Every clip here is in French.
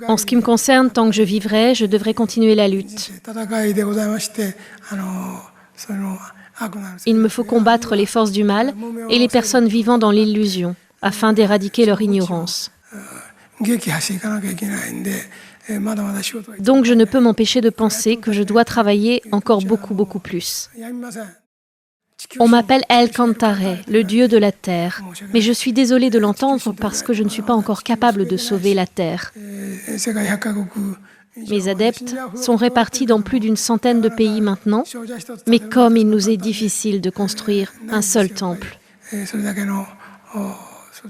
En ce qui me concerne, tant que je vivrai, je devrais continuer la lutte. Il me faut combattre les forces du mal et les personnes vivant dans l'illusion, afin d'éradiquer leur ignorance. Donc je ne peux m'empêcher de penser que je dois travailler encore beaucoup plus. On m'appelle El Cantare, le dieu de la terre, mais je suis désolée de l'entendre parce que je ne suis pas encore capable de sauver la terre. Mes adeptes sont répartis dans plus d'une centaine de pays maintenant, mais comme il nous est difficile de construire un seul temple.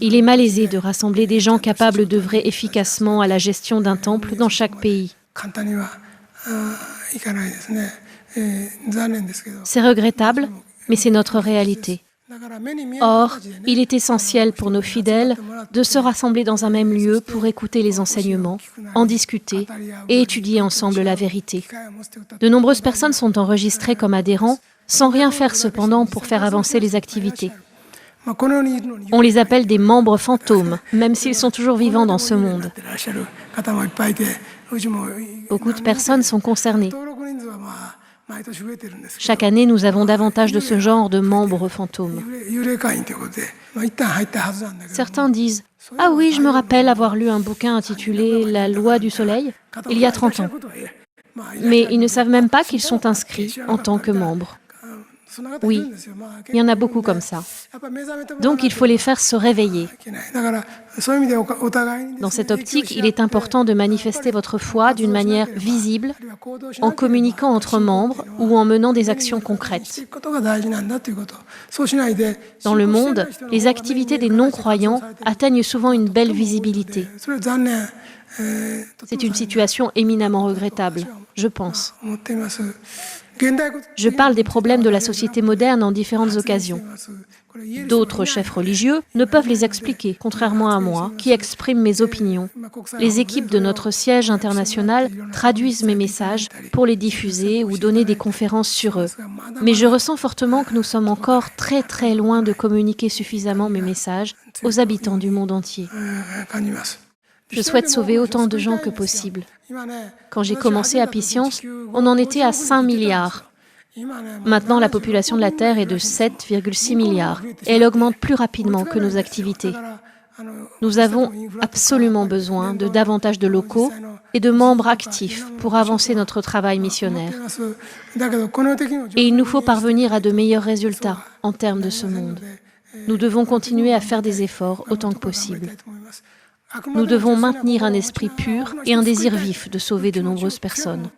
Il est malaisé de rassembler des gens capables d'œuvrer efficacement à la gestion d'un temple dans chaque pays. C'est regrettable, mais c'est notre réalité. Or, il est essentiel pour nos fidèles de se rassembler dans un même lieu pour écouter les enseignements, en discuter et étudier ensemble la vérité. De nombreuses personnes sont enregistrées comme adhérents, sans rien faire cependant pour faire avancer les activités. On les appelle des membres fantômes, même s'ils sont toujours vivants dans ce monde. Beaucoup de personnes sont concernées. Chaque année, nous avons davantage de ce genre de membres fantômes. Certains disent « Ah oui, je me rappelle avoir lu un bouquin intitulé « La loi du soleil » il y a 30 ans. » Mais ils ne savent même pas qu'ils sont inscrits en tant que membres. Oui, il y en a beaucoup comme ça. Donc il faut les faire se réveiller. Dans cette optique, il est important de manifester votre foi d'une manière visible, en communiquant entre membres ou en menant des actions concrètes. Dans le monde, les activités des non-croyants atteignent souvent une belle visibilité. C'est une situation éminemment regrettable, je pense. Je parle des problèmes de la société moderne en différentes occasions. D'autres chefs religieux ne peuvent les expliquer, contrairement à moi, qui exprime mes opinions. Les équipes de notre siège international traduisent mes messages pour les diffuser ou donner des conférences sur eux. Mais je ressens fortement que nous sommes encore très loin de communiquer suffisamment mes messages aux habitants du monde entier. Je souhaite sauver autant de gens que possible. Quand j'ai commencé Happy Science, on en était à 5 milliards. Maintenant, la population de la Terre est de 7,6 milliards et elle augmente plus rapidement que nos activités. Nous avons absolument besoin de davantage de locaux et de membres actifs pour avancer notre travail missionnaire. Et il nous faut parvenir à de meilleurs résultats en termes de ce monde. Nous devons continuer à faire des efforts autant que possible. Nous devons maintenir un esprit pur et un désir vif de sauver de nombreuses personnes.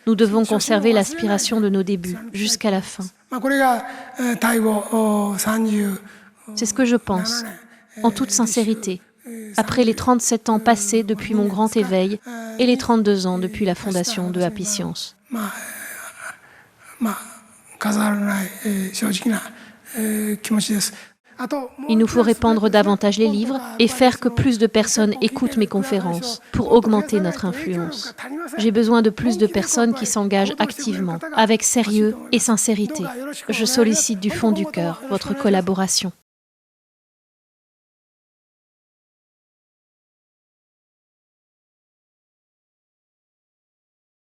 Nous devons conserver l'aspiration de nos débuts jusqu'à la fin. C'est ce que je pense, en toute sincérité, après les 37 ans passés depuis mon grand éveil et les 32 ans depuis la fondation de Happy Science. Il nous faut répandre davantage les livres et faire que plus de personnes écoutent mes conférences pour augmenter notre influence. J'ai besoin de plus de personnes qui s'engagent activement, avec sérieux et sincérité. Je sollicite du fond du cœur votre collaboration.